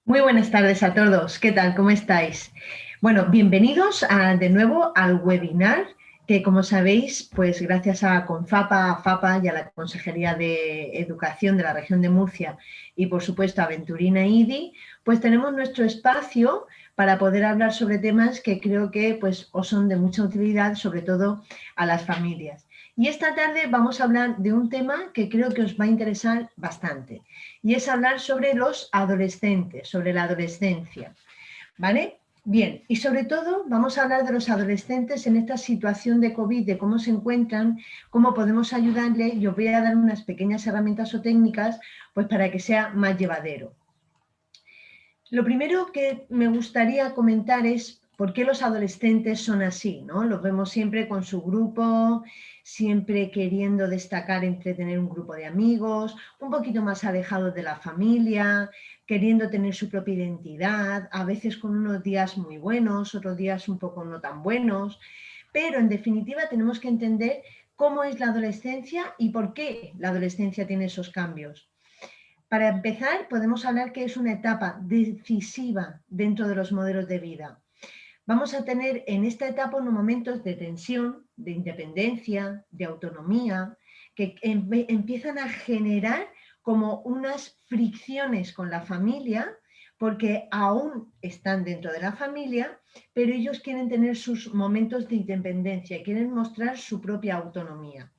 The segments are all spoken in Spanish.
Muy buenas tardes a todos. ¿Qué tal? ¿Cómo estáis? Bueno, bienvenidos de nuevo al webinar que, como sabéis, pues gracias a Confapa, a FAPA y a la Consejería de Educación de la región de Murcia y, por supuesto, a Venturina IDI, pues tenemos nuestro espacio para poder hablar sobre temas que creo que pues, os son de mucha utilidad, sobre todo a las familias. Y esta tarde vamos a hablar de un tema que creo que os va a interesar bastante y es hablar sobre los adolescentes, sobre la adolescencia, ¿vale? Bien, y sobre todo vamos a hablar de los adolescentes en esta situación de COVID, de cómo se encuentran, cómo podemos ayudarles y os voy a dar unas pequeñas herramientas o técnicas pues para que sea más llevadero. Lo primero que me gustaría comentar es por qué los adolescentes son así, ¿no? Los vemos siempre con su grupo, siempre queriendo destacar entre tener un grupo de amigos, un poquito más alejados de la familia, queriendo tener su propia identidad, a veces con unos días muy buenos, otros días un poco no tan buenos, pero en definitiva tenemos que entender cómo es la adolescencia y por qué la adolescencia tiene esos cambios. Para empezar, podemos hablar que es una etapa decisiva dentro de los modelos de vida. Vamos a tener en esta etapa unos momentos de tensión, de independencia, de autonomía, que empiezan a generar como unas fricciones con la familia, porque aún están dentro de la familia, pero ellos quieren tener sus momentos de independencia y quieren mostrar su propia autonomía.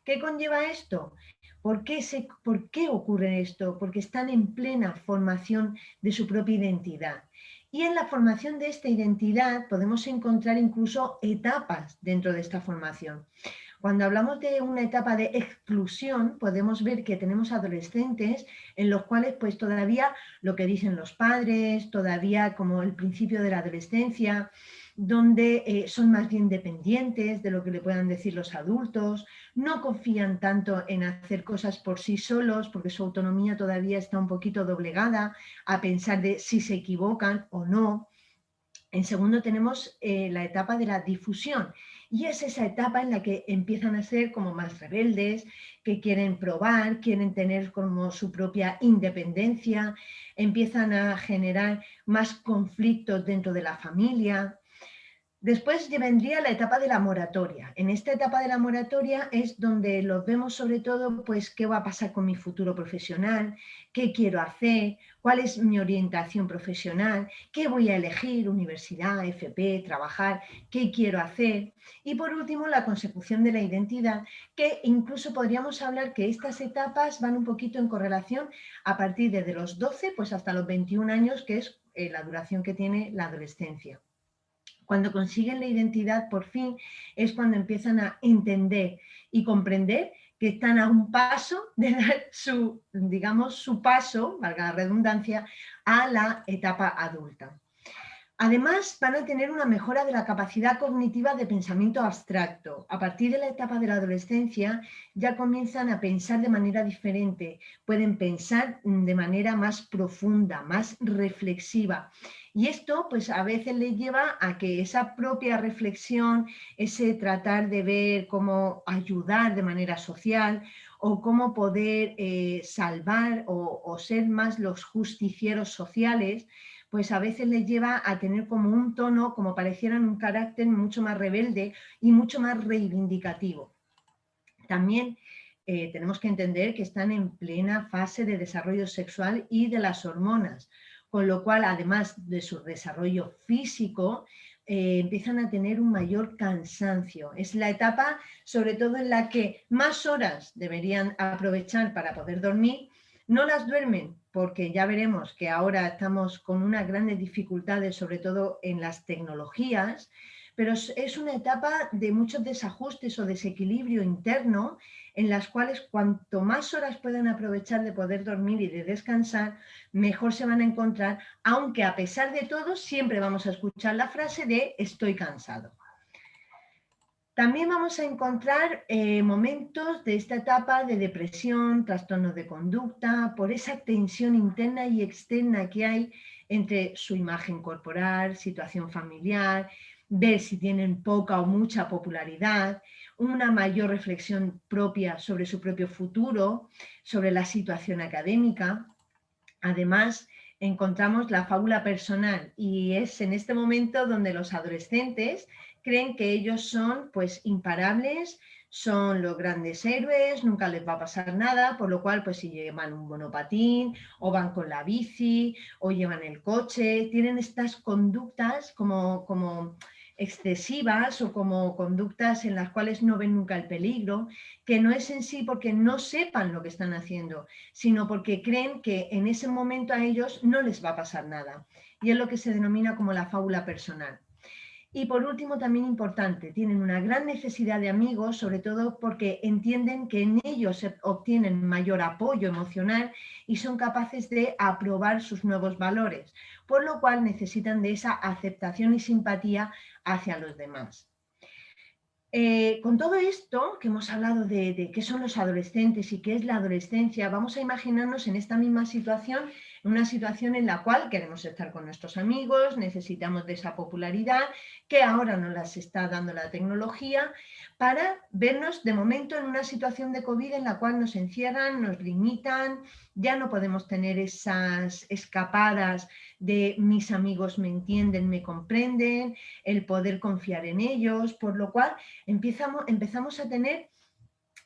¿Qué conlleva esto? ¿Por qué ocurre esto? Porque están en plena formación de su propia identidad. Y en la formación de esta identidad podemos encontrar incluso etapas dentro de esta formación. Cuando hablamos de una etapa de exclusión, podemos ver que tenemos adolescentes en los cuales pues todavía lo que dicen los padres, todavía como el principio de la adolescencia, donde son más bien dependientes de lo que le puedan decir los adultos, no confían tanto en hacer cosas por sí solos porque su autonomía todavía está un poquito doblegada a pensar de si se equivocan o no. En segundo tenemos la etapa de la difusión y es esa etapa en la que empiezan a ser como más rebeldes, que quieren probar, quieren tener como su propia independencia, empiezan a generar más conflictos dentro de la familia. Después vendría la etapa de la moratoria. En esta etapa de la moratoria es donde los vemos sobre todo, pues, qué va a pasar con mi futuro profesional, qué quiero hacer, cuál es mi orientación profesional, qué voy a elegir, universidad, FP, trabajar, qué quiero hacer. Y por último, la consecución de la identidad, que incluso podríamos hablar que estas etapas van un poquito en correlación a partir de los 12 pues hasta los 21 años, que es la duración que tiene la adolescencia. Cuando consiguen la identidad, por fin, es cuando empiezan a entender y comprender que están a un paso de dar su, digamos, su paso, valga la redundancia, a la etapa adulta. Además, van a tener una mejora de la capacidad cognitiva de pensamiento abstracto. A partir de la etapa de la adolescencia ya comienzan a pensar de manera diferente, pueden pensar de manera más profunda, más reflexiva. Y esto pues a veces les lleva a que esa propia reflexión, ese tratar de ver cómo ayudar de manera social o cómo poder salvar o ser más los justicieros sociales, pues a veces les lleva a tener como un tono, como parecieran un carácter mucho más rebelde y mucho más reivindicativo. También tenemos que entender que están en plena fase de desarrollo sexual y de las hormonas, con lo cual, además de su desarrollo físico, empiezan a tener un mayor cansancio. Es la etapa, sobre todo, en la que más horas deberían aprovechar para poder dormir. No las duermen porque ya veremos que ahora estamos con unas grandes dificultades, sobre todo en las tecnologías, pero es una etapa de muchos desajustes o desequilibrio interno en las cuales cuanto más horas puedan aprovechar de poder dormir y de descansar, mejor se van a encontrar, aunque a pesar de todo siempre vamos a escuchar la frase de estoy cansado. También vamos a encontrar momentos de esta etapa de depresión, trastornos de conducta, por esa tensión interna y externa que hay entre su imagen corporal, situación familiar, ver si tienen poca o mucha popularidad, una mayor reflexión propia sobre su propio futuro, sobre la situación académica. Además, encontramos la fábula personal y es en este momento donde los adolescentes creen que ellos son pues imparables, son los grandes héroes, nunca les va a pasar nada, por lo cual pues si llevan un monopatín o van con la bici o llevan el coche, tienen estas conductas como excesivas o como conductas en las cuales no ven nunca el peligro, que no es en sí porque no sepan lo que están haciendo, sino porque creen que en ese momento a ellos no les va a pasar nada. Y es lo que se denomina como la fábula personal. Y por último, también importante, tienen una gran necesidad de amigos, sobre todo porque entienden que en ellos se obtienen mayor apoyo emocional y son capaces de aprobar sus nuevos valores, por lo cual necesitan de esa aceptación y simpatía hacia los demás. Con todo esto que hemos hablado de qué son los adolescentes y qué es la adolescencia, vamos a imaginarnos en esta misma situación, una situación en la cual queremos estar con nuestros amigos, necesitamos de esa popularidad que ahora nos las está dando la tecnología para vernos de momento en una situación de COVID en la cual nos encierran, nos limitan, ya no podemos tener esas escapadas de mis amigos me entienden, me comprenden, el poder confiar en ellos, por lo cual empezamos a tener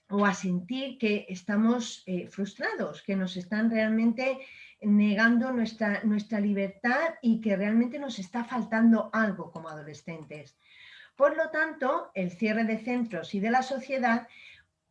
o a sentir que estamos frustrados, que nos están realmente negando nuestra libertad y que realmente nos está faltando algo como adolescentes. Por lo tanto, el cierre de centros y de la sociedad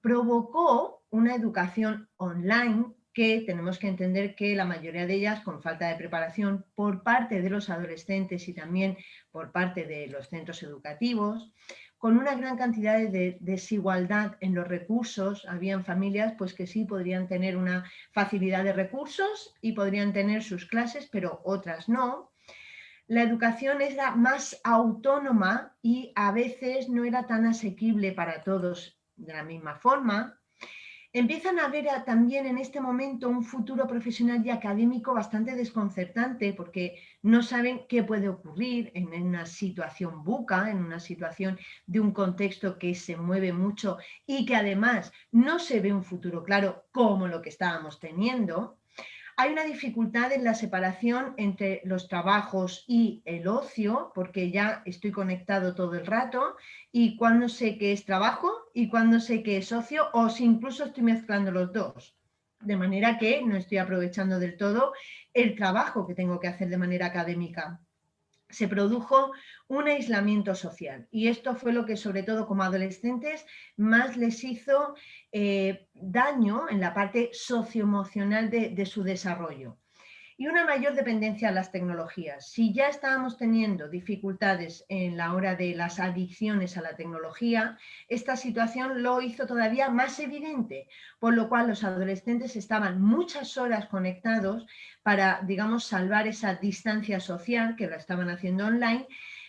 provocó una educación online que tenemos que entender que la mayoría de ellas con falta de preparación por parte de los adolescentes y también por parte de los centros educativos, con una gran cantidad de desigualdad en los recursos. Habían familias pues que sí podrían tener una facilidad de recursos y podrían tener sus clases, pero otras no. La educación era más autónoma y a veces no era tan asequible para todos de la misma forma. Empiezan a ver también en este momento un futuro profesional y académico bastante desconcertante porque no saben qué puede ocurrir en una situación buca, en una situación de un contexto que se mueve mucho y que además no se ve un futuro claro como lo que estábamos teniendo. Hay una dificultad en la separación entre los trabajos y el ocio, porque ya estoy conectado todo el rato y cuando sé que es trabajo y cuando sé que es ocio, o si incluso estoy mezclando los dos. De manera que no estoy aprovechando del todo el trabajo que tengo que hacer de manera académica. Se produjo un aislamiento social y esto fue lo que sobre todo como adolescentes más les hizo daño en la parte socioemocional de su desarrollo. Y una mayor dependencia a las tecnologías. Si ya estábamos teniendo dificultades en la hora de las adicciones a la tecnología, esta situación lo hizo todavía más evidente, por lo cual los adolescentes estaban muchas horas conectados para, digamos, salvar esa distancia social que la estaban haciendo online,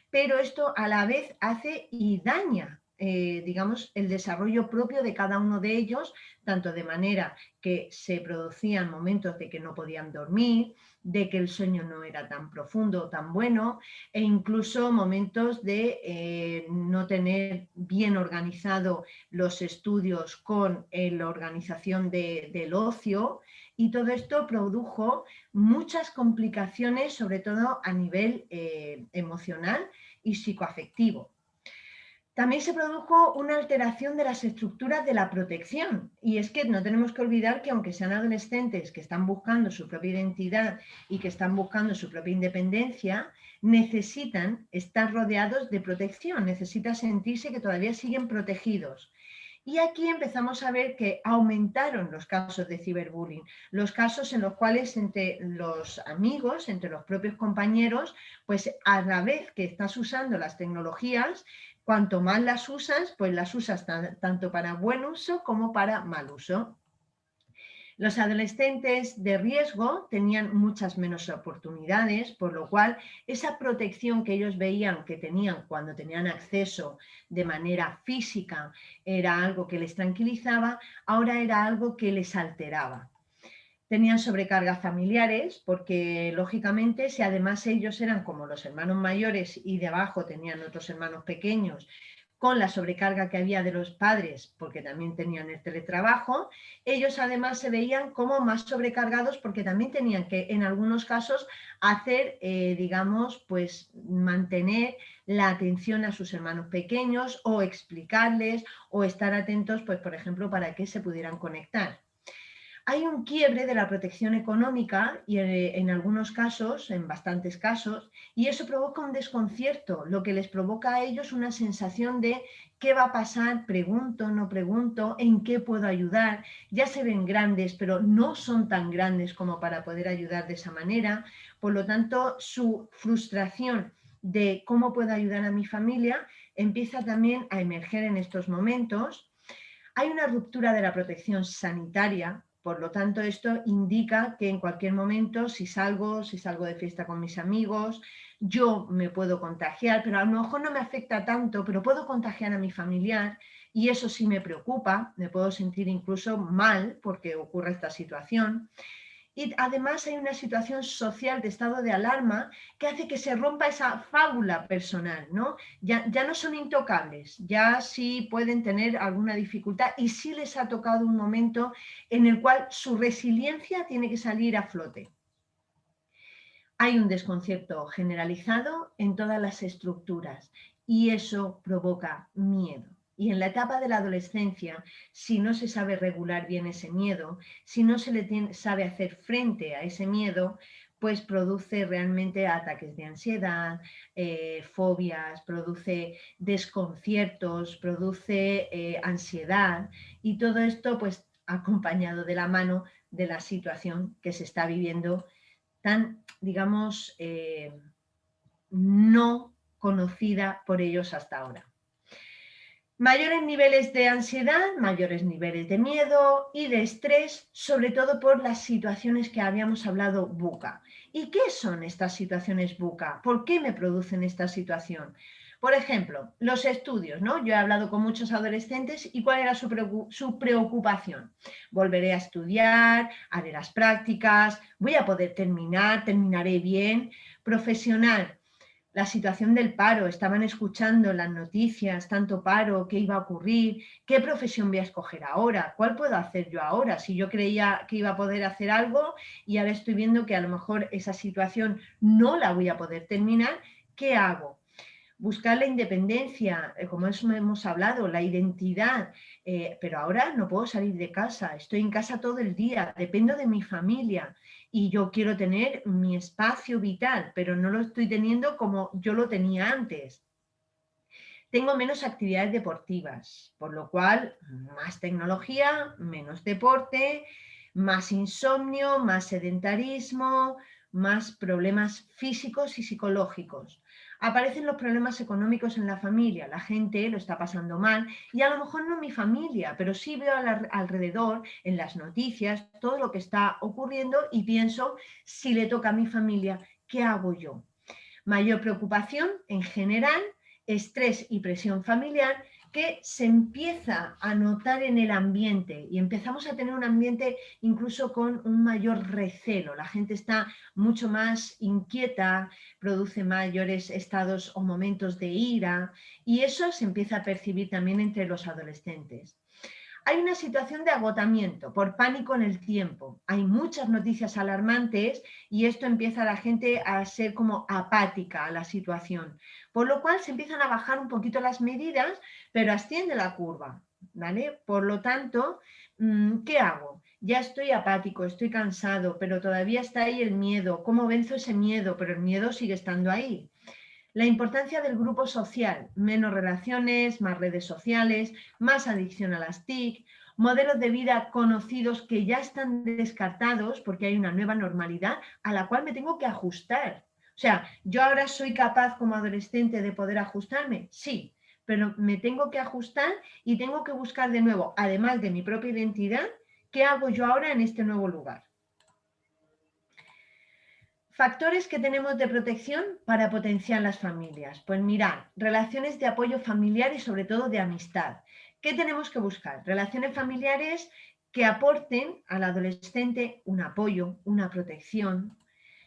pero esto a la vez hace y daña, digamos, el desarrollo propio de cada uno de ellos, tanto de manera que se producían momentos de que no podían dormir, de que el sueño no era tan profundo o tan bueno, e incluso momentos de no tener bien organizado los estudios con la organización del ocio, y todo esto produjo muchas complicaciones, sobre todo a nivel emocional y psicoafectivo. También se produjo una alteración de las estructuras de la protección. Y es que no tenemos que olvidar que aunque sean adolescentes que están buscando su propia identidad y que están buscando su propia independencia, necesitan estar rodeados de protección, necesitan sentirse que todavía siguen protegidos. Y aquí empezamos a ver que aumentaron los casos de ciberbullying, los casos en los cuales entre los amigos, entre los propios compañeros, pues a la vez que estás usando las tecnologías, cuanto más las usas, pues las usas tanto para buen uso como para mal uso. Los adolescentes de riesgo tenían muchas menos oportunidades, por lo cual esa protección que ellos veían que tenían cuando tenían acceso de manera física era algo que les tranquilizaba, ahora era algo que les alteraba. Tenían sobrecargas familiares porque, lógicamente, si además ellos eran como los hermanos mayores y debajo tenían otros hermanos pequeños, con la sobrecarga que había de los padres, porque también tenían el teletrabajo, ellos además se veían como más sobrecargados porque también tenían que, en algunos casos, hacer, digamos, pues mantener la atención a sus hermanos pequeños o explicarles o estar atentos, pues por ejemplo, para que se pudieran conectar. Hay un quiebre de la protección económica y en algunos casos, en bastantes casos, y eso provoca un desconcierto, lo que les provoca a ellos una sensación de qué va a pasar, pregunto, no pregunto, en qué puedo ayudar. Ya se ven grandes, pero no son tan grandes como para poder ayudar de esa manera. Por lo tanto, su frustración de cómo puedo ayudar a mi familia empieza también a emerger en estos momentos. Hay una ruptura de la protección sanitaria, por lo tanto esto indica que en cualquier momento si salgo de fiesta con mis amigos, yo me puedo contagiar, pero a lo mejor no me afecta tanto, pero puedo contagiar a mi familiar y eso sí me preocupa, me puedo sentir incluso mal porque ocurre esta situación. Y además hay una situación social de estado de alarma que hace que se rompa esa fábula personal, ¿no? Ya no son intocables, ya sí pueden tener alguna dificultad y sí les ha tocado un momento en el cual su resiliencia tiene que salir a flote. Hay un desconcierto generalizado en todas las estructuras y eso provoca miedo. Y en la etapa de la adolescencia, si no se sabe regular bien ese miedo, si no se le sabe hacer frente a ese miedo, pues produce realmente ataques de ansiedad, fobias, produce desconciertos, produce ansiedad y todo esto pues acompañado de la mano de la situación que se está viviendo tan, digamos, no conocida por ellos hasta ahora. Mayores niveles de ansiedad, mayores niveles de miedo y de estrés, sobre todo por las situaciones que habíamos hablado VUCA. ¿Y qué son estas situaciones VUCA? ¿Por qué me producen esta situación? Por ejemplo, los estudios, ¿no? Yo he hablado con muchos adolescentes y ¿cuál era su preocupación? Volveré a estudiar, haré las prácticas, voy a poder terminaré bien. Profesional, la situación del paro, estaban escuchando las noticias, tanto paro, qué iba a ocurrir, qué profesión voy a escoger ahora, cuál puedo hacer yo ahora, si yo creía que iba a poder hacer algo y ahora estoy viendo que a lo mejor esa situación no la voy a poder terminar, ¿qué hago? Buscar la independencia, como eso hemos hablado, la identidad, pero ahora no puedo salir de casa, estoy en casa todo el día, dependo de mi familia y yo quiero tener mi espacio vital, pero no lo estoy teniendo como yo lo tenía antes. Tengo menos actividades deportivas, por lo cual más tecnología, menos deporte, más insomnio, más sedentarismo, más problemas físicos y psicológicos. Aparecen los problemas económicos en la familia, la gente lo está pasando mal y a lo mejor no en mi familia, pero sí veo alrededor, en las noticias, todo lo que está ocurriendo y pienso, si le toca a mi familia, ¿qué hago yo? Mayor preocupación en general, estrés y presión familiar que se empieza a notar en el ambiente y empezamos a tener un ambiente incluso con un mayor recelo. La gente está mucho más inquieta, produce mayores estados o momentos de ira y eso se empieza a percibir también entre los adolescentes. Hay una situación de agotamiento por pánico en el tiempo. Hay muchas noticias alarmantes y esto empieza a la gente a ser como apática a la situación. Por lo cual se empiezan a bajar un poquito las medidas, pero asciende la curva. ¿Vale? Por lo tanto, ¿qué hago? Ya estoy apático, estoy cansado, pero todavía está ahí el miedo. ¿Cómo venzo ese miedo? Pero el miedo sigue estando ahí. La importancia del grupo social, menos relaciones, más redes sociales, más adicción a las TIC, modelos de vida conocidos que ya están descartados porque hay una nueva normalidad a la cual me tengo que ajustar. O sea, ¿yo ahora soy capaz como adolescente de poder ajustarme? Sí, pero me tengo que ajustar y tengo que buscar de nuevo, además de mi propia identidad, ¿qué hago yo ahora en este nuevo lugar? Factores que tenemos de protección para potenciar las familias. Pues mirad, relaciones de apoyo familiar y sobre todo de amistad. ¿Qué tenemos que buscar? Relaciones familiares que aporten al adolescente un apoyo, una protección.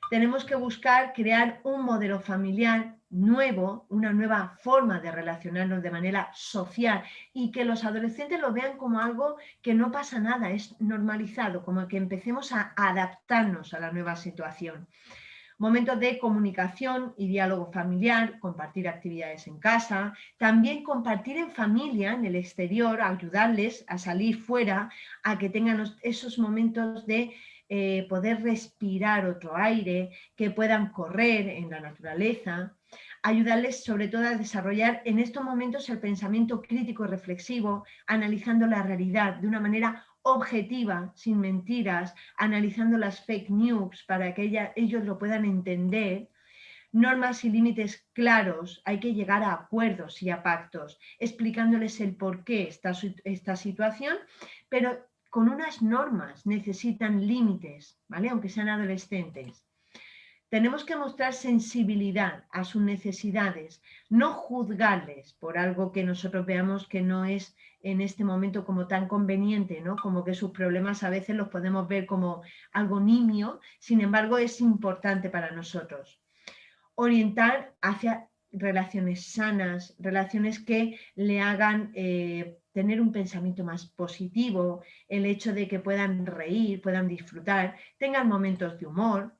Tenemos que buscar crear un modelo familiar nuevo, una nueva forma de relacionarnos de manera social y que los adolescentes lo vean como algo que no pasa nada, es normalizado, como que empecemos a adaptarnos a la nueva situación. Momentos de comunicación y diálogo familiar, compartir actividades en casa, también compartir en familia, en el exterior, ayudarles a salir fuera, a que tengan esos momentos de poder respirar otro aire, que puedan correr en la naturaleza, ayudarles sobre todo a desarrollar en estos momentos el pensamiento crítico y reflexivo, analizando la realidad de una manera objetiva, sin mentiras, analizando las fake news para que ellos lo puedan entender, normas y límites claros, hay que llegar a acuerdos y a pactos, explicándoles el por qué esta situación, pero con unas normas, necesitan límites, ¿vale? Aunque sean adolescentes. Tenemos que mostrar sensibilidad a sus necesidades, no juzgarles por algo que nosotros veamos que no es en este momento como tan conveniente, ¿no? Como que sus problemas a veces los podemos ver como algo nimio, sin embargo es importante para nosotros. Orientar hacia relaciones sanas, relaciones que le hagan tener un pensamiento más positivo, el hecho de que puedan reír, puedan disfrutar, tengan momentos de humor,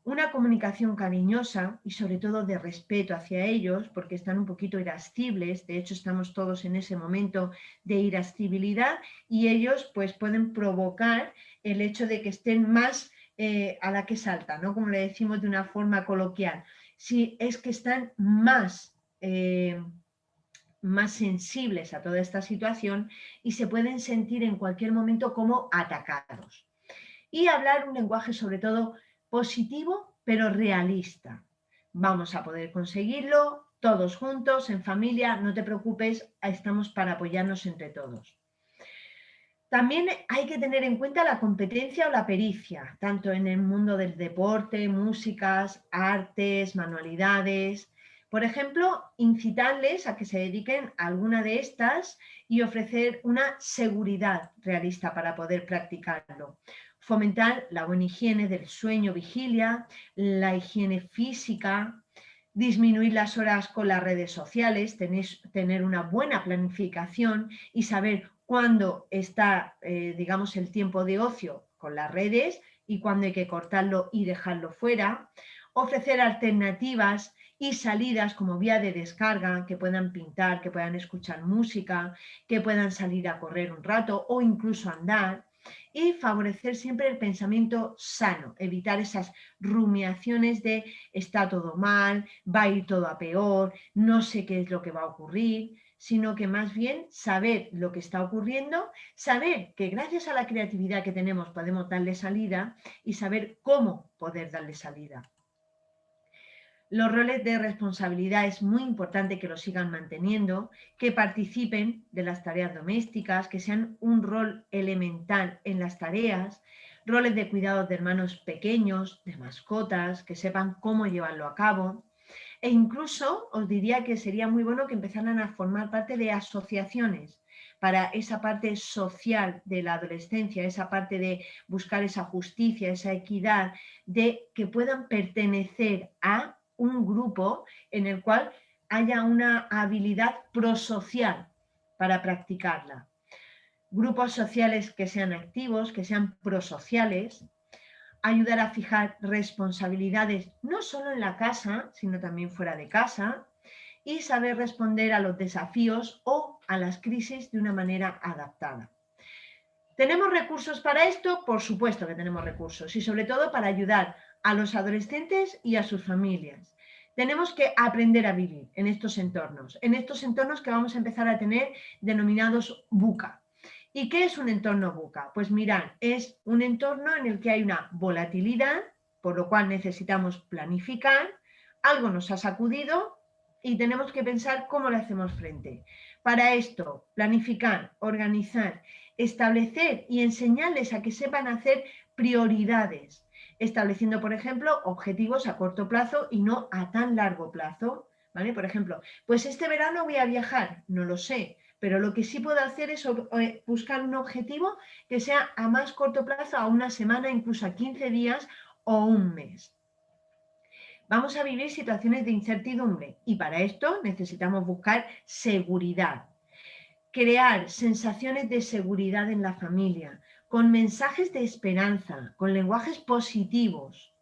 una comunicación cariñosa y sobre todo de respeto hacia ellos, porque están un poquito irascibles, de hecho estamos todos en ese momento de irascibilidad y ellos pues pueden provocar el hecho de que estén más a la que salta, ¿no? Como le decimos de una forma coloquial, si es que están más sensibles a toda esta situación y se pueden sentir en cualquier momento como atacados. Y hablar un lenguaje sobre todo positivo pero realista. Vamos a poder conseguirlo todos juntos, en familia, no te preocupes, estamos para apoyarnos entre todos. También hay que tener en cuenta la competencia o la pericia, tanto en el mundo del deporte, músicas, artes, manualidades. Por ejemplo, incitarles a que se dediquen a alguna de estas y ofrecer una seguridad realista para poder practicarlo. Fomentar la buena higiene del sueño, vigilia, la higiene física, disminuir las horas con las redes sociales, tener una buena planificación y saber cuándo está, digamos, el tiempo de ocio con las redes y cuándo hay que cortarlo y dejarlo fuera. Ofrecer alternativas y salidas como vía de descarga, que puedan pintar, que puedan escuchar música, que puedan salir a correr un rato o incluso andar. Y favorecer siempre el pensamiento sano, evitar esas rumiaciones de está todo mal, va a ir todo a peor, no sé qué es lo que va a ocurrir, sino que más bien saber lo que está ocurriendo, saber que gracias a la creatividad que tenemos podemos darle salida y saber cómo poder darle salida. Los roles de responsabilidad es muy importante que los sigan manteniendo, que participen de las tareas domésticas, que sean un rol elemental en las tareas, roles de cuidado de hermanos pequeños, de mascotas, que sepan cómo llevarlo a cabo. E incluso os diría que sería muy bueno que empezaran a formar parte de asociaciones para esa parte social de la adolescencia, esa parte de buscar esa justicia, esa equidad, de que puedan pertenecer a un grupo en el cual haya una habilidad prosocial para practicarla. Grupos sociales que sean activos, que sean prosociales, ayudar a fijar responsabilidades no solo en la casa, sino también fuera de casa, y saber responder a los desafíos o a las crisis de una manera adaptada. ¿Tenemos recursos para esto? Por supuesto que tenemos recursos y sobre todo para ayudar a los adolescentes y a sus familias. Tenemos que aprender a vivir en estos entornos que vamos a empezar a tener denominados VUCA. ¿Y qué es un entorno VUCA? Pues mirad, es un entorno en el que hay una volatilidad, por lo cual necesitamos planificar, algo nos ha sacudido y tenemos que pensar cómo le hacemos frente. Para esto, planificar, organizar, establecer y enseñarles a que sepan hacer prioridades, estableciendo, por ejemplo, objetivos a corto plazo y no a tan largo plazo, ¿vale? Por ejemplo, pues este verano voy a viajar, no lo sé, pero lo que sí puedo hacer es buscar un objetivo que sea a más corto plazo, a una semana, incluso a 15 días o un mes. Vamos a vivir situaciones de incertidumbre y para esto necesitamos buscar seguridad. Crear sensaciones de seguridad en la familia, con mensajes de esperanza, con lenguajes positivos.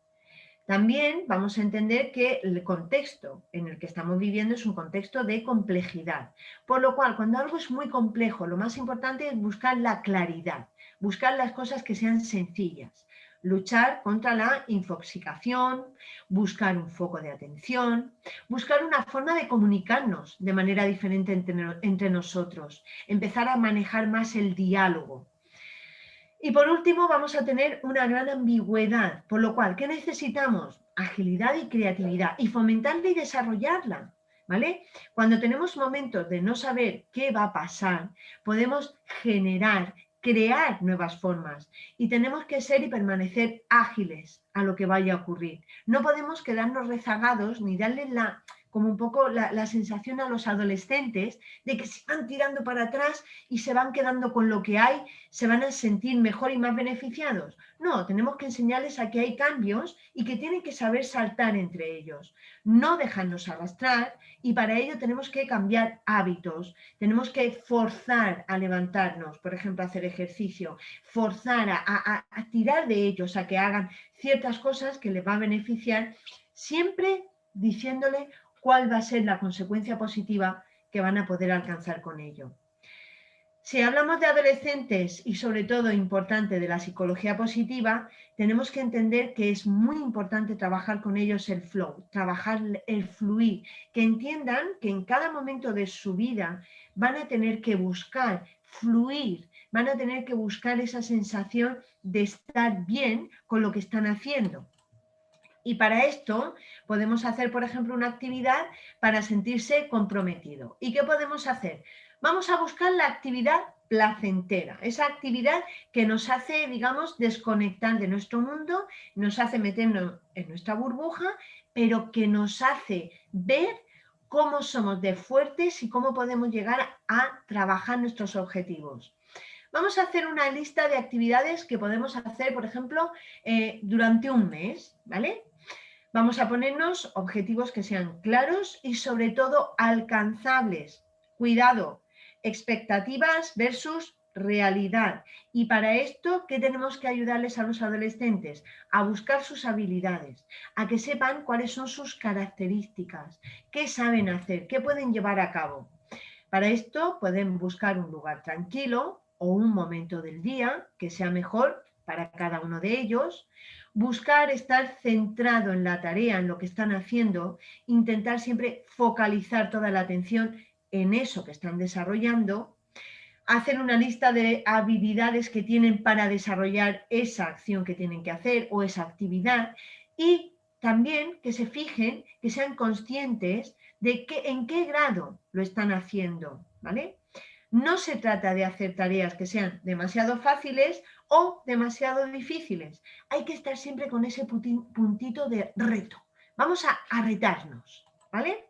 También vamos a entender que el contexto en el que estamos viviendo es un contexto de complejidad. Por lo cual, cuando algo es muy complejo, lo más importante es buscar la claridad, buscar las cosas que sean sencillas, luchar contra la infoxicación, buscar un foco de atención, buscar una forma de comunicarnos de manera diferente entre nosotros, empezar a manejar más el diálogo. Y por último, vamos a tener una gran ambigüedad, por lo cual, ¿qué necesitamos? Agilidad y creatividad y fomentarla y desarrollarla, ¿vale? Cuando tenemos momentos de no saber qué va a pasar, podemos generar, crear nuevas formas y tenemos que ser y permanecer ágiles a lo que vaya a ocurrir. No podemos quedarnos rezagados ni darle como un poco la sensación a los adolescentes de que se van tirando para atrás y se van quedando con lo que hay, se van a sentir mejor y más beneficiados. No, tenemos que enseñarles a que hay cambios y que tienen que saber saltar entre ellos, no dejarnos arrastrar y para ello tenemos que cambiar hábitos, tenemos que forzar a levantarnos, por ejemplo, a hacer ejercicio, forzar a tirar de ellos, a que hagan ciertas cosas que les va a beneficiar, siempre diciéndole cuál va a ser la consecuencia positiva que van a poder alcanzar con ello. Si hablamos de adolescentes y sobre todo importante de la psicología positiva, tenemos que entender que es muy importante trabajar con ellos el flow, trabajar el fluir, que entiendan que en cada momento de su vida van a tener que buscar fluir, van a tener que buscar esa sensación de estar bien con lo que están haciendo. Y para esto podemos hacer, por ejemplo, una actividad para sentirse comprometido. ¿Y qué podemos hacer? Vamos a buscar la actividad placentera, esa actividad que nos hace, digamos, desconectar de nuestro mundo, nos hace meternos en nuestra burbuja, pero que nos hace ver cómo somos de fuertes y cómo podemos llegar a trabajar nuestros objetivos. Vamos a hacer una lista de actividades que podemos hacer, por ejemplo, durante un mes, ¿vale? Vamos a ponernos objetivos que sean claros y sobre todo alcanzables. Cuidado, expectativas versus realidad. Y para esto, ¿qué tenemos que ayudarles a los adolescentes? A buscar sus habilidades, a que sepan cuáles son sus características, qué saben hacer, qué pueden llevar a cabo. Para esto pueden buscar un lugar tranquilo o un momento del día que sea mejor para cada uno de ellos, buscar estar centrado en la tarea, en lo que están haciendo, intentar siempre focalizar toda la atención en eso que están desarrollando, hacer una lista de habilidades que tienen para desarrollar esa acción que tienen que hacer o esa actividad y también que se fijen, que sean conscientes de en qué grado lo están haciendo, ¿vale? No se trata de hacer tareas que sean demasiado fáciles o demasiado difíciles. Hay que estar siempre con ese puntito de reto. Vamos a retarnos, ¿vale?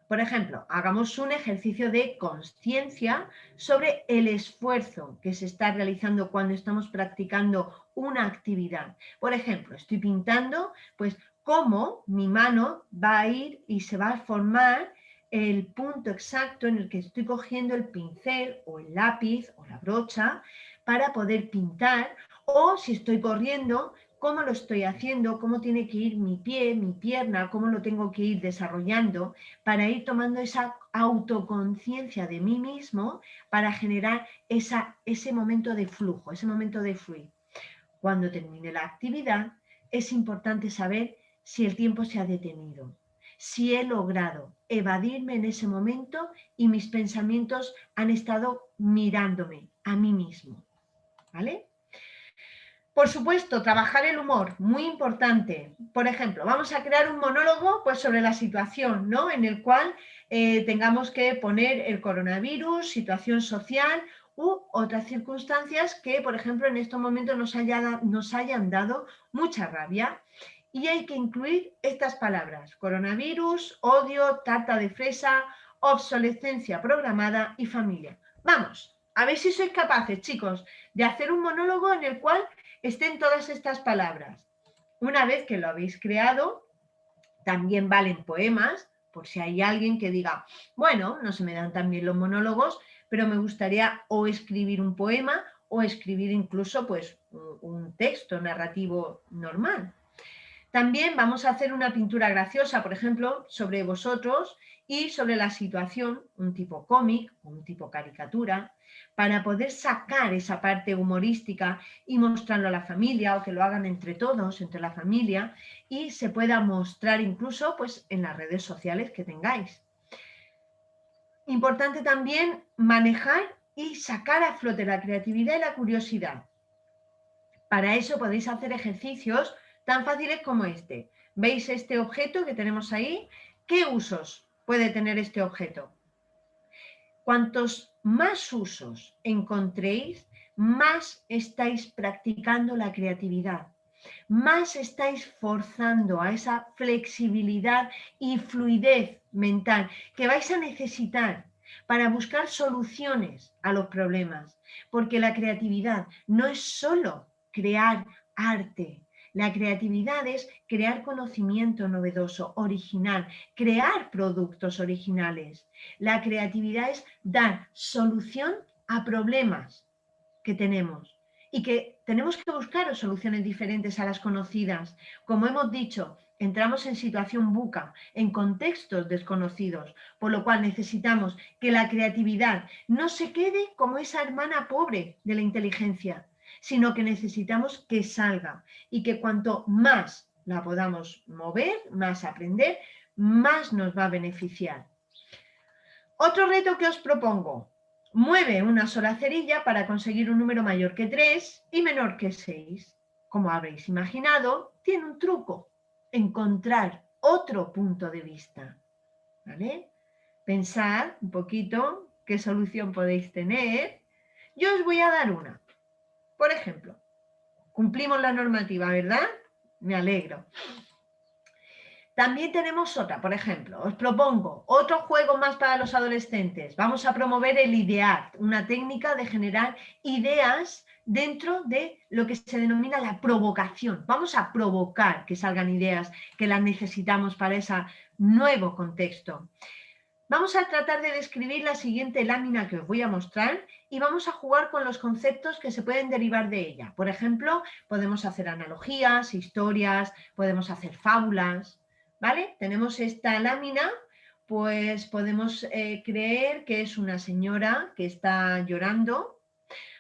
Por ejemplo, hagamos un ejercicio de conciencia sobre el esfuerzo que se está realizando cuando estamos practicando una actividad. Por ejemplo, estoy pintando, pues cómo mi mano va a ir y se va a formar el punto exacto en el que estoy cogiendo el pincel o el lápiz o la brocha para poder pintar, o si estoy corriendo, cómo lo estoy haciendo, cómo tiene que ir mi pie, mi pierna, cómo lo tengo que ir desarrollando para ir tomando esa autoconciencia de mí mismo para generar ese momento de flujo, ese momento de fluir. Cuando termine la actividad, es importante saber si el tiempo se ha detenido, si he logrado evadirme en ese momento y mis pensamientos han estado mirándome a mí mismo. ¿Vale? Por supuesto, trabajar el humor, muy importante. Por ejemplo, vamos a crear un monólogo pues, sobre la situación, ¿no? En el cual tengamos que poner el coronavirus, situación social u otras circunstancias que, por ejemplo, en estos momentos nos hayan dado mucha rabia. Y hay que incluir estas palabras: coronavirus, odio, tarta de fresa, obsolescencia programada y familia. Vamos, a ver si sois capaces, chicos, de hacer un monólogo en el cual estén todas estas palabras. Una vez que lo habéis creado, También valen poemas, por si hay alguien que diga, bueno, no se me dan tan bien los monólogos, pero me gustaría o escribir un poema o escribir incluso pues un texto narrativo normal. También vamos a hacer una pintura graciosa, por ejemplo, sobre vosotros y sobre la situación, un tipo cómic, un tipo caricatura, para poder sacar esa parte humorística y mostrarlo a la familia o que lo hagan entre todos, entre la familia, y se pueda mostrar incluso pues, en las redes sociales que tengáis. Importante también manejar y sacar a flote la creatividad y la curiosidad. Para eso podéis hacer ejercicios tan fáciles como este. ¿Veis este objeto que tenemos ahí? ¿Qué usos puede tener este objeto? Cuantos más usos encontréis, más estáis practicando la creatividad, más estáis forzando a esa flexibilidad y fluidez mental que vais a necesitar para buscar soluciones a los problemas, porque la creatividad no es solo crear arte. La creatividad es crear conocimiento novedoso, original, crear productos originales. La creatividad es dar solución a problemas que tenemos y que tenemos que buscar soluciones diferentes a las conocidas. Como hemos dicho, entramos en situación buca, en contextos desconocidos, por lo cual necesitamos que la creatividad no se quede como esa hermana pobre de la inteligencia, sino que necesitamos que salga y que cuanto más la podamos mover, más aprender, más nos va a beneficiar. Otro reto que os propongo. Mueve una sola cerilla para conseguir un número mayor que 3 y menor que 6. Como habréis imaginado, tiene un truco. Encontrar otro punto de vista. ¿Vale? Pensad un poquito qué solución podéis tener. Yo os voy a dar una. Por ejemplo, cumplimos la normativa, ¿verdad? Me alegro. También tenemos otra, por ejemplo, os propongo otro juego más para los adolescentes. Vamos a promover el idear, una técnica de generar ideas dentro de lo que se denomina la provocación. Vamos a provocar que salgan ideas que las necesitamos para ese nuevo contexto. Vamos a tratar de describir la siguiente lámina que os voy a mostrar y vamos a jugar con los conceptos que se pueden derivar de ella. Por ejemplo, podemos hacer analogías, historias, podemos hacer fábulas. ¿Vale? Tenemos esta lámina, pues podemos creer que es una señora que está llorando,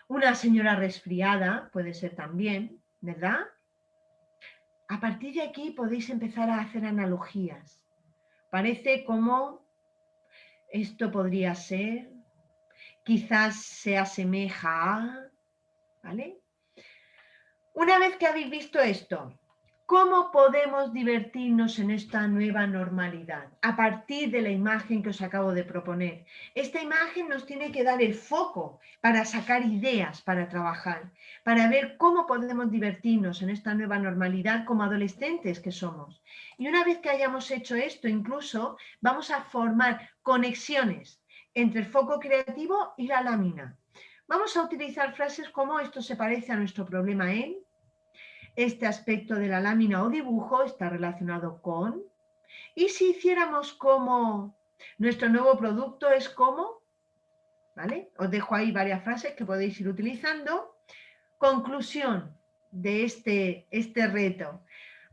una señora resfriada, puede ser también, ¿verdad? A partir de aquí podéis empezar a hacer analogías. Parece como esto podría ser, quizás se asemeja a, ¿vale? Una vez que habéis visto esto, ¿cómo podemos divertirnos en esta nueva normalidad? A partir de la imagen que os acabo de proponer. Esta imagen nos tiene que dar el foco para sacar ideas para trabajar, para ver cómo podemos divertirnos en esta nueva normalidad como adolescentes que somos. Y una vez que hayamos hecho esto, incluso vamos a formar conexiones entre el foco creativo y la lámina. Vamos a utilizar frases como esto se parece a nuestro problema en, este aspecto de la lámina o dibujo está relacionado con. Y si hiciéramos como nuestro nuevo producto es como, ¿vale? Os dejo ahí varias frases que podéis ir utilizando. Conclusión de este reto.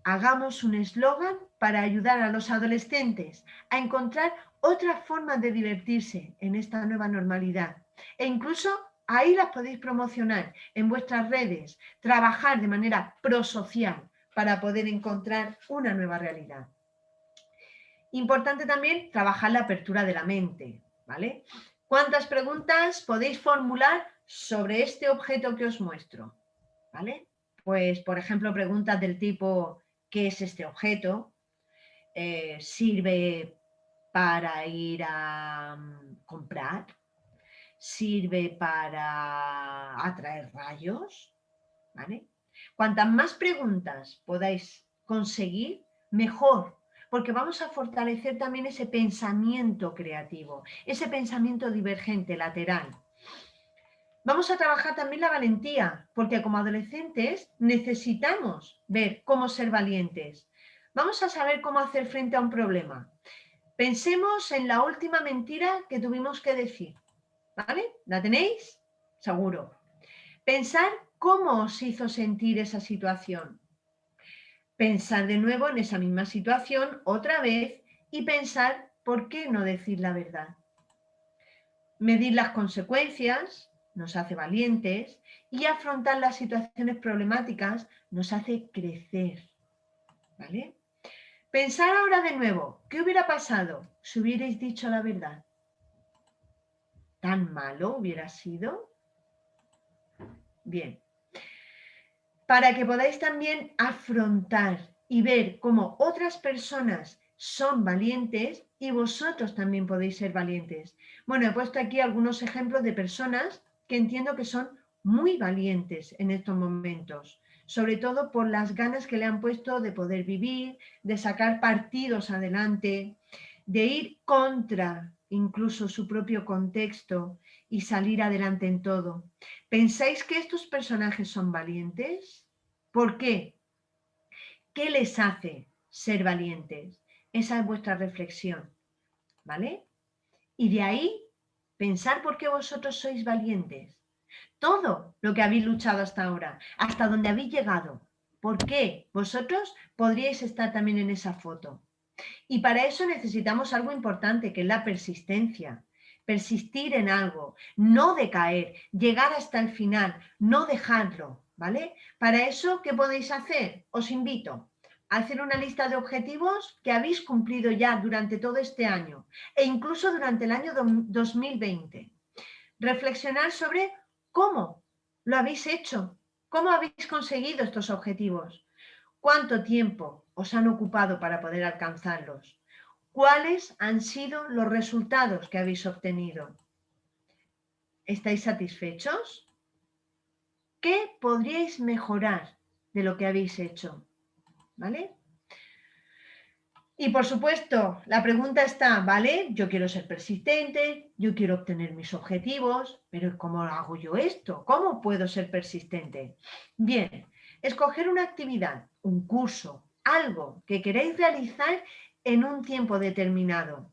Hagamos un eslogan para ayudar a los adolescentes a encontrar otras formas de divertirse en esta nueva normalidad. E incluso ahí las podéis promocionar en vuestras redes, trabajar de manera prosocial para poder encontrar una nueva realidad. Importante también trabajar la apertura de la mente, ¿vale? ¿Cuántas preguntas podéis formular sobre este objeto que os muestro? ¿Vale? Pues, por ejemplo, preguntas del tipo, ¿qué es este objeto? ¿Sirve para ir a comprar? ¿Sirve para atraer rayos? ¿Vale? Cuantas más preguntas podáis conseguir, mejor, porque vamos a fortalecer también ese pensamiento creativo, ese pensamiento divergente, lateral. Vamos a trabajar también la valentía, porque como adolescentes necesitamos ver cómo ser valientes. Vamos a saber cómo hacer frente a un problema. Pensemos en la última mentira que tuvimos que decir, ¿vale? ¿La tenéis? Seguro. Pensar cómo os hizo sentir esa situación. Pensar de nuevo en esa misma situación otra vez y pensar por qué no decir la verdad. Medir las consecuencias nos hace valientes y afrontar las situaciones problemáticas nos hace crecer, ¿vale? Pensar ahora de nuevo, ¿qué hubiera pasado si hubierais dicho la verdad? ¿Tan malo hubiera sido? Bien. Para que podáis también afrontar y ver cómo otras personas son valientes y vosotros también podéis ser valientes. Bueno, he puesto aquí algunos ejemplos de personas que entiendo que son muy valientes en estos momentos, sobre todo por las ganas que le han puesto de poder vivir, de sacar partidos adelante, de ir contra incluso su propio contexto y salir adelante en todo. ¿Pensáis que estos personajes son valientes? ¿Por qué? ¿Qué les hace ser valientes? Esa es vuestra reflexión, ¿vale? Y de ahí, pensar por qué vosotros sois valientes. Todo lo que habéis luchado hasta ahora, hasta donde habéis llegado. ¿Por qué? Vosotros podríais estar también en esa foto. Y para eso necesitamos algo importante, que es la persistencia. Persistir en algo, no decaer, llegar hasta el final, no dejarlo, ¿vale? Para eso, ¿qué podéis hacer? Os invito a hacer una lista de objetivos que habéis cumplido ya durante todo este año e incluso durante el año 2020. Reflexionar sobre cómo lo habéis hecho, cómo habéis conseguido estos objetivos, cuánto tiempo os han ocupado para poder alcanzarlos. ¿Cuáles han sido los resultados que habéis obtenido? ¿Estáis satisfechos? ¿Qué podríais mejorar de lo que habéis hecho? ¿Vale? Y por supuesto, la pregunta está, ¿vale? Yo quiero ser persistente, yo quiero obtener mis objetivos, pero ¿cómo hago yo esto? ¿Cómo puedo ser persistente? Bien, escoger una actividad, un curso, algo que queréis realizar en un tiempo determinado.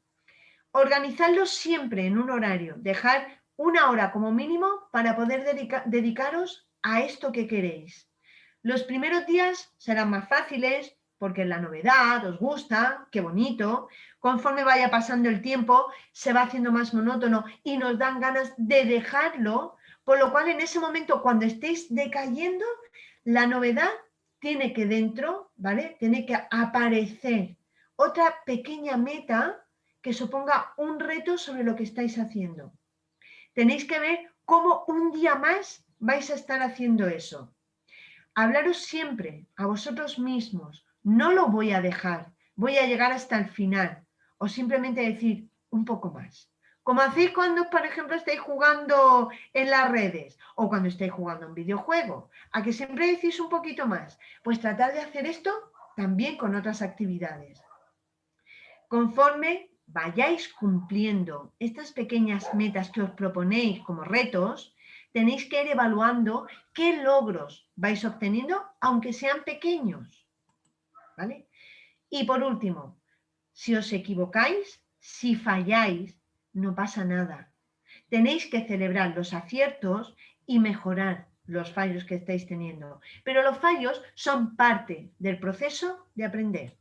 Organizadlo siempre en un horario, dejar una hora como mínimo para poder dedicaros a esto que queréis. Los primeros días serán más fáciles porque la novedad os gusta, qué bonito. Conforme vaya pasando el tiempo, se va haciendo más monótono y nos dan ganas de dejarlo, por lo cual en ese momento, cuando estéis decayendo, la novedad tiene que dentro, ¿vale? Tiene que aparecer otra pequeña meta que suponga un reto sobre lo que estáis haciendo. Tenéis que ver cómo un día más vais a estar haciendo eso. Hablaros siempre a vosotros mismos, no lo voy a dejar, voy a llegar hasta el final, o simplemente decir un poco más. Como hacéis cuando, por ejemplo, estáis jugando en las redes o cuando estáis jugando un videojuego, a que siempre decís un poquito más. Pues tratad de hacer esto también con otras actividades. Conforme vayáis cumpliendo estas pequeñas metas que os proponéis como retos, tenéis que ir evaluando qué logros vais obteniendo, aunque sean pequeños, ¿vale? Y por último, si os equivocáis, si falláis, no pasa nada. Tenéis que celebrar los aciertos y mejorar los fallos que estáis teniendo. Pero los fallos son parte del proceso de aprender.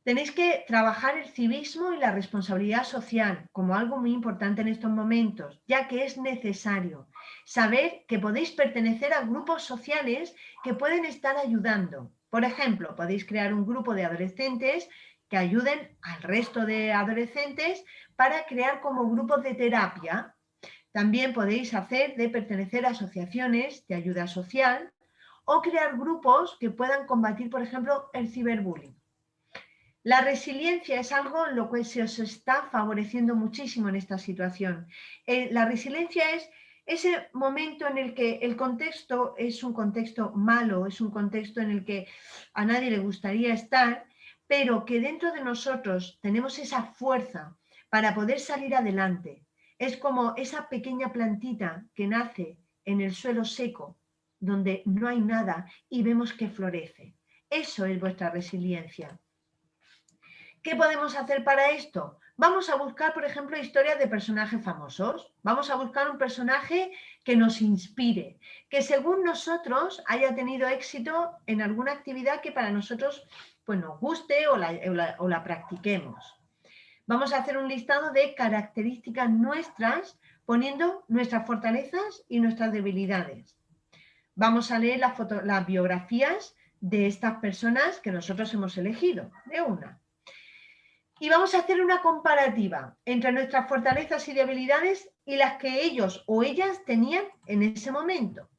Tenéis que trabajar el civismo y la responsabilidad social como algo muy importante en estos momentos, ya que es necesario saber que podéis pertenecer a grupos sociales que pueden estar ayudando. Por ejemplo, podéis crear un grupo de adolescentes que ayuden al resto de adolescentes para crear como grupos de terapia. También podéis hacer de pertenecer a asociaciones de ayuda social o crear grupos que puedan combatir, por ejemplo, el ciberbullying. La resiliencia es algo en lo que se os está favoreciendo muchísimo en esta situación. La resiliencia es ese momento en el que el contexto es un contexto malo, es un contexto en el que a nadie le gustaría estar, pero que dentro de nosotros tenemos esa fuerza para poder salir adelante. Es como esa pequeña plantita que nace en el suelo seco, donde no hay nada y vemos que florece. Eso es vuestra resiliencia. ¿Qué podemos hacer para esto? Vamos a buscar, por ejemplo, historias de personajes famosos. Vamos a buscar un personaje que nos inspire, que según nosotros haya tenido éxito en alguna actividad que para nosotros pues, nos guste o la practiquemos. Vamos a hacer un listado de características nuestras, poniendo nuestras fortalezas y nuestras debilidades. Vamos a leer las biografías de estas personas que nosotros hemos elegido, de una. Y vamos a hacer una comparativa entre nuestras fortalezas y debilidades y las que ellos o ellas tenían en ese momento.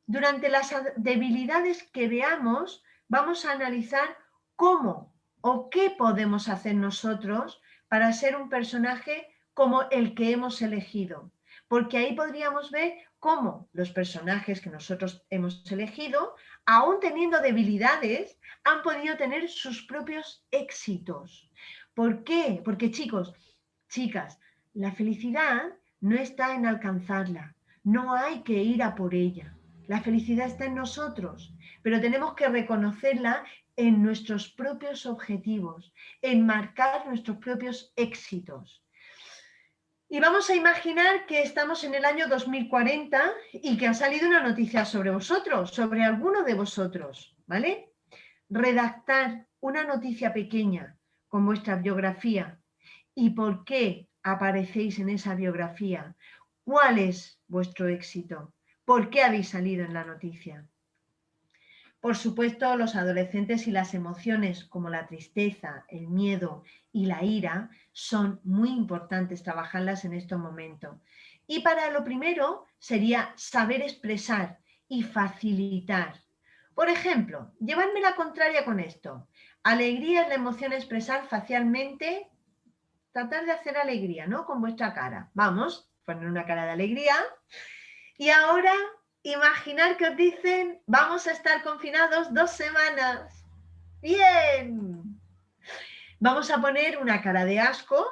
Durante las debilidades que veamos, vamos a analizar cómo o qué podemos hacer nosotros para ser un personaje como el que hemos elegido. Porque ahí podríamos ver cómo los personajes que nosotros hemos elegido, aún teniendo debilidades, han podido tener sus propios éxitos. ¿Por qué? Porque chicos, chicas, la felicidad no está en alcanzarla, no hay que ir a por ella. La felicidad está en nosotros, pero tenemos que reconocerla en nuestros propios objetivos, en marcar nuestros propios éxitos. Y vamos a imaginar que estamos en el año 2040 y que ha salido una noticia sobre vosotros, sobre alguno de vosotros, ¿vale? Redactar una noticia pequeña con vuestra biografía y por qué aparecéis en esa biografía. ¿Cuál es vuestro éxito? ¿Por qué habéis salido en la noticia? Por supuesto, los adolescentes y las emociones como la tristeza, el miedo y la ira son muy importantes trabajarlas en estos momentos. Y para lo primero sería saber expresar y facilitar. Por ejemplo, llevarme la contraria con esto. Alegría es la emoción a expresar facialmente, tratar de hacer alegría, ¿no? Con vuestra cara. Vamos, poner una cara de alegría. Y ahora, imaginar que os dicen, vamos a estar confinados 2 semanas. Bien. Vamos a poner una cara de asco,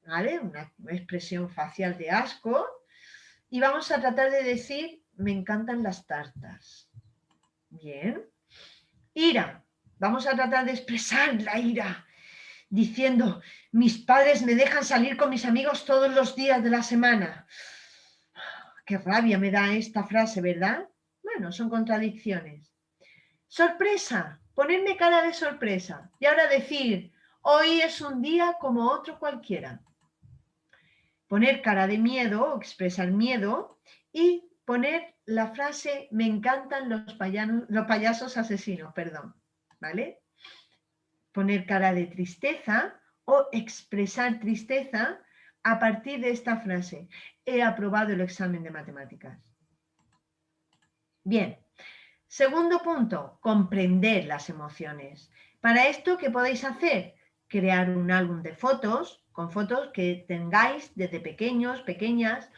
¿vale? Una expresión facial de asco. Y vamos a tratar de decir, me encantan las tartas. Bien. Ira. Vamos a tratar de expresar la ira diciendo, mis padres me dejan salir con mis amigos todos los días de la semana. Qué rabia me da esta frase, ¿verdad? Bueno, son contradicciones. Sorpresa, ponerme cara de sorpresa. Y ahora decir, hoy es un día como otro cualquiera. Poner cara de miedo o expresar miedo y poner la frase, me encantan los payasos asesinos, perdón, ¿vale? Poner cara de tristeza o expresar tristeza a partir de esta frase. He aprobado el examen de matemáticas. Bien, segundo punto, comprender las emociones. Para esto, ¿qué podéis hacer? Crear un álbum de fotos, con fotos que tengáis desde pequeños, pequeñas,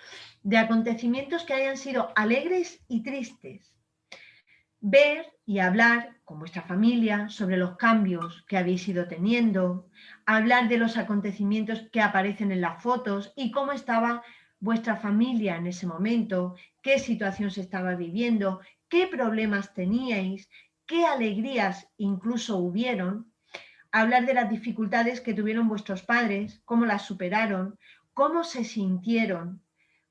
de acontecimientos que hayan sido alegres y tristes. Ver y hablar con vuestra familia sobre los cambios que habéis ido teniendo, hablar de los acontecimientos que aparecen en las fotos y cómo estaba vuestra familia en ese momento, qué situación se estaba viviendo, qué problemas teníais, qué alegrías incluso hubieron, hablar de las dificultades que tuvieron vuestros padres, cómo las superaron, cómo se sintieron,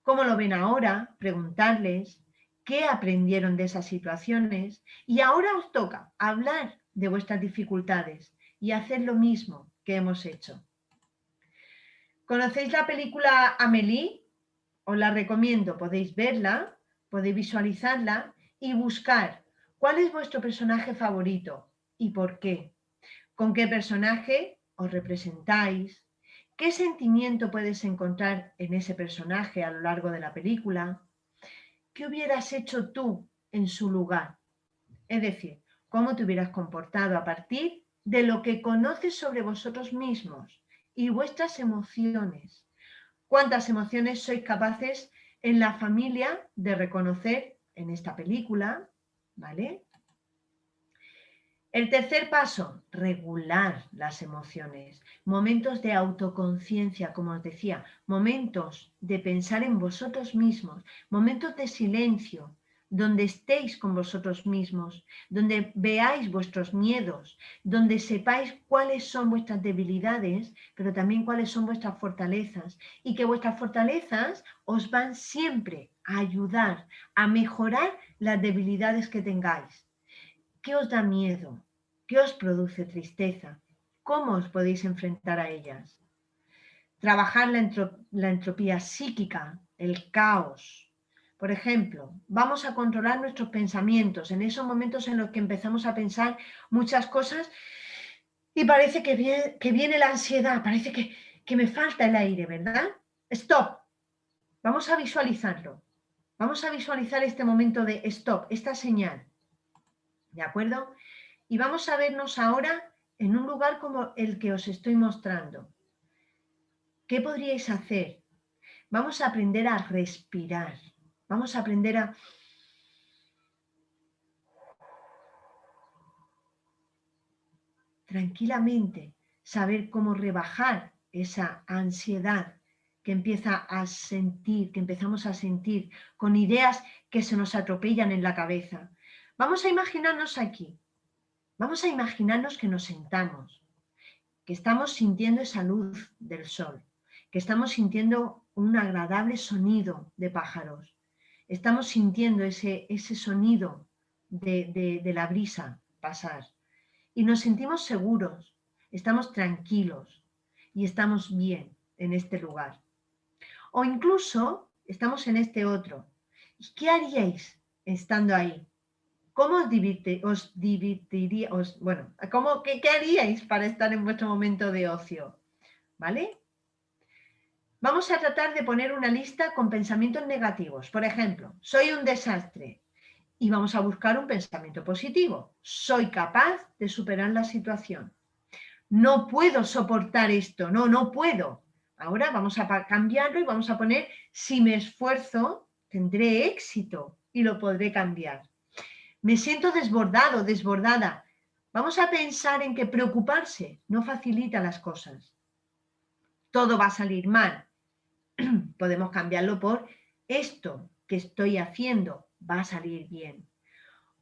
cómo lo ven ahora, preguntarles qué aprendieron de esas situaciones y ahora os toca hablar de vuestras dificultades y hacer lo mismo que hemos hecho. ¿Conocéis la película Amélie? Os la recomiendo, podéis verla, podéis visualizarla y buscar cuál es vuestro personaje favorito y por qué. ¿Con qué personaje os representáis? ¿Qué sentimiento puedes encontrar en ese personaje a lo largo de la película? ¿Qué hubieras hecho tú en su lugar? Es decir, cómo te hubieras comportado a partir de lo que conoces sobre vosotros mismos y vuestras emociones. ¿Cuántas emociones sois capaces en la familia de reconocer en esta película? ¿Vale? El tercer paso, regular las emociones. Momentos de autoconciencia, como os decía, momentos de pensar en vosotros mismos, momentos de silencio, donde estéis con vosotros mismos, donde veáis vuestros miedos, donde sepáis cuáles son vuestras debilidades, pero también cuáles son vuestras fortalezas, y que vuestras fortalezas os van siempre a ayudar a mejorar las debilidades que tengáis. ¿Qué os da miedo? ¿Qué os produce tristeza? ¿Cómo os podéis enfrentar a ellas? Trabajar la entropía psíquica, el caos. Por ejemplo, vamos a controlar nuestros pensamientos en esos momentos en los que empezamos a pensar muchas cosas y parece que viene la ansiedad, parece que me falta el aire, ¿verdad? Stop. Vamos a visualizarlo. Vamos a visualizar este momento de stop, esta señal. ¿De acuerdo? Y vamos a vernos ahora en un lugar como el que os estoy mostrando. ¿Qué podríais hacer? Vamos a aprender a respirar. Vamos a aprender a... tranquilamente saber cómo rebajar esa ansiedad que empieza a sentir, que empezamos a sentir con ideas que se nos atropellan en la cabeza. Vamos a imaginarnos aquí. Vamos a imaginarnos que nos sentamos, que estamos sintiendo esa luz del sol, que estamos sintiendo un agradable sonido de pájaros, estamos sintiendo ese sonido de la brisa pasar y nos sentimos seguros, estamos tranquilos y estamos bien en este lugar. O incluso estamos en este otro. ¿Y qué haríais estando ahí? ¿Cómo qué haríais para estar en vuestro momento de ocio? ¿Vale? Vamos a tratar de poner una lista con pensamientos negativos. Por ejemplo, soy un desastre. Y vamos a buscar un pensamiento positivo. Soy capaz de superar la situación. No puedo soportar esto. No, no puedo. Ahora vamos a cambiarlo y vamos a poner, si me esfuerzo, tendré éxito y lo podré cambiar. Me siento desbordado, desbordada. Vamos a pensar en que preocuparse no facilita las cosas. Todo va a salir mal. Podemos cambiarlo por esto que estoy haciendo va a salir bien.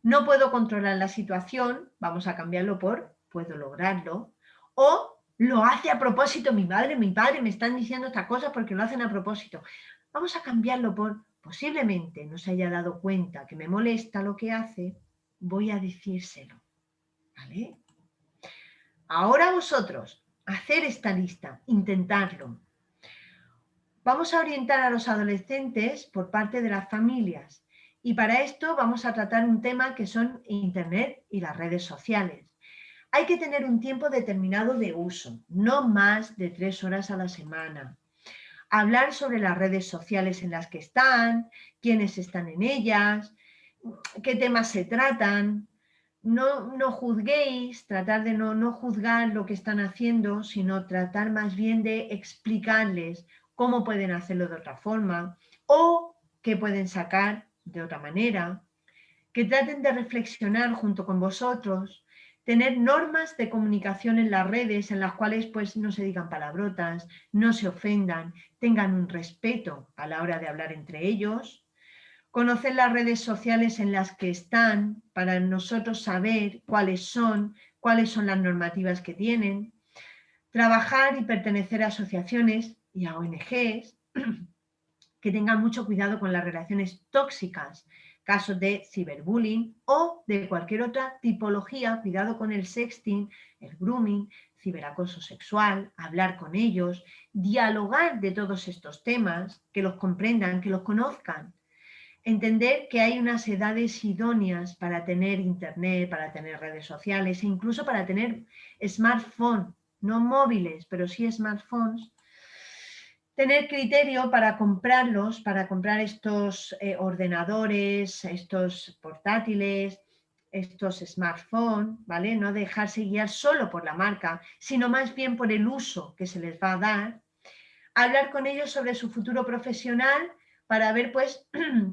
No puedo controlar la situación, vamos a cambiarlo por puedo lograrlo. O lo hace a propósito mi madre, mi padre me están diciendo estas cosas porque lo hacen a propósito. Vamos a cambiarlo por posiblemente no se haya dado cuenta que me molesta lo que hace, voy a decírselo. ¿Vale? Ahora vosotros, hacer esta lista, intentarlo. Vamos a orientar a los adolescentes por parte de las familias y para esto vamos a tratar un tema que son Internet y las redes sociales. Hay que tener un tiempo determinado de uso, no más de 3 horas a la semana. Hablar sobre las redes sociales en las que están, quiénes están en ellas, qué temas se tratan. No juzguéis, tratar de no juzgar lo que están haciendo, sino tratar más bien de explicarles cómo pueden hacerlo de otra forma o qué pueden sacar de otra manera, que traten de reflexionar junto con vosotros, tener normas de comunicación en las redes en las cuales pues no se digan palabrotas, no se ofendan, tengan un respeto a la hora de hablar entre ellos, conocer las redes sociales en las que están para nosotros saber cuáles son las normativas que tienen, trabajar y pertenecer a asociaciones y a ONGs que tengan mucho cuidado con las relaciones tóxicas, casos de ciberbullying o de cualquier otra tipología, cuidado con el sexting, el grooming, ciberacoso sexual, hablar con ellos, dialogar de todos estos temas, que los comprendan, que los conozcan. Entender que hay unas edades idóneas para tener internet, para tener redes sociales e incluso para tener smartphone, no móviles, pero sí smartphones. Tener criterio para comprarlos, para comprar estos ordenadores, estos portátiles, estos smartphones, ¿vale? No dejarse guiar solo por la marca, sino más bien por el uso que se les va a dar. Hablar con ellos sobre su futuro profesional para ver pues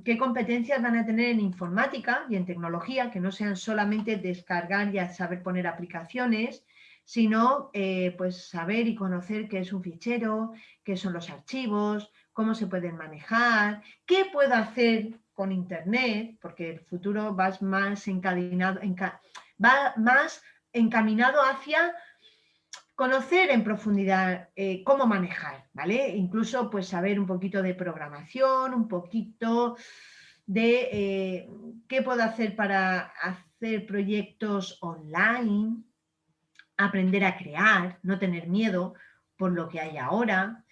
qué competencias van a tener en informática y en tecnología, que no sean solamente descargar y saber poner aplicaciones, sino pues saber y conocer qué es un fichero, qué son los archivos, cómo se pueden manejar, qué puedo hacer con Internet, porque el futuro va más va más encaminado hacia conocer en profundidad cómo manejar, ¿vale? Incluso pues saber un poquito de programación, un poquito de qué puedo hacer para hacer proyectos online, aprender a crear, no tener miedo por lo que hay ahora.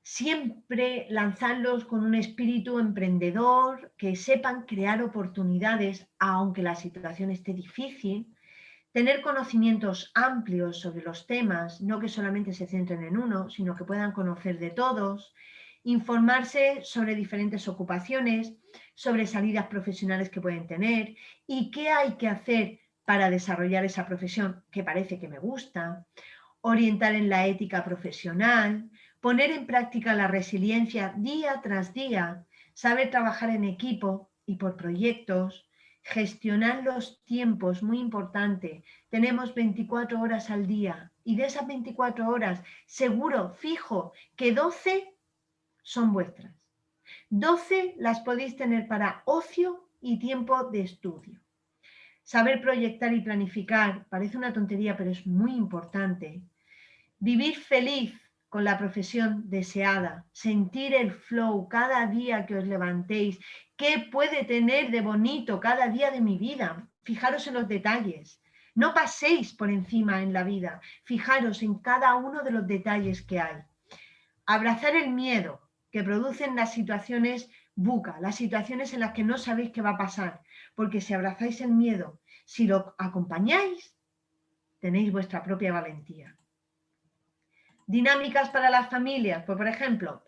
Siempre lanzarlos con un espíritu emprendedor, que sepan crear oportunidades aunque la situación esté difícil. Tener conocimientos amplios sobre los temas, no que solamente se centren en uno, sino que puedan conocer de todos, informarse sobre diferentes ocupaciones, sobre salidas profesionales que pueden tener y qué hay que hacer para desarrollar esa profesión que parece que me gusta, orientar en la ética profesional, poner en práctica la resiliencia día tras día, saber trabajar en equipo y por proyectos, gestionar los tiempos, muy importante. Tenemos 24 horas al día y de esas 24 horas, seguro, fijo, que 12 son vuestras. 12 las podéis tener para ocio y tiempo de estudio. Saber proyectar y planificar parece una tontería, pero es muy importante. Vivir feliz con la profesión deseada, sentir el flow cada día que os levantéis, qué puede tener de bonito cada día de mi vida. Fijaros en los detalles, no paséis por encima en la vida, fijaros en cada uno de los detalles que hay. Abrazar el miedo que producen las situaciones buca, las situaciones en las que no sabéis qué va a pasar, porque si abrazáis el miedo, si lo acompañáis, tenéis vuestra propia valentía. Dinámicas para las familias, pues por ejemplo,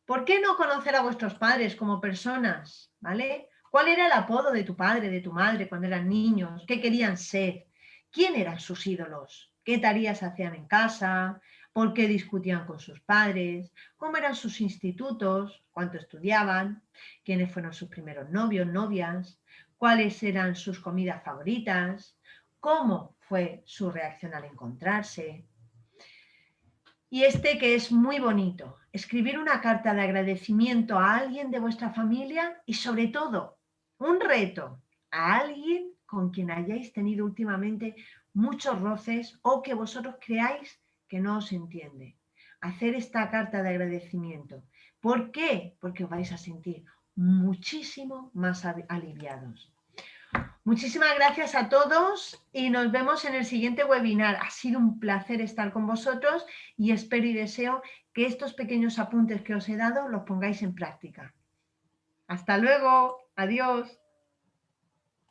¿por qué no conocer a vuestros padres como personas? ¿Vale? ¿Cuál era el apodo de tu padre, de tu madre cuando eran niños? ¿Qué querían ser? ¿Quién eran sus ídolos? ¿Qué tareas hacían en casa? ¿Por qué discutían con sus padres? ¿Cómo eran sus institutos? ¿Cuánto estudiaban? ¿Quiénes fueron sus primeros novios, novias? ¿Cuáles eran sus comidas favoritas? ¿Cómo fue su reacción al encontrarse? Y este que es muy bonito, escribir una carta de agradecimiento a alguien de vuestra familia y sobre todo un reto a alguien con quien hayáis tenido últimamente muchos roces o que vosotros creáis que no os entiende. Hacer esta carta de agradecimiento. ¿Por qué? Porque os vais a sentir muchísimo más aliviados. Muchísimas gracias a todos y nos vemos en el siguiente webinar. Ha sido un placer estar con vosotros y espero y deseo que estos pequeños apuntes que os he dado los pongáis en práctica. Hasta luego. Adiós.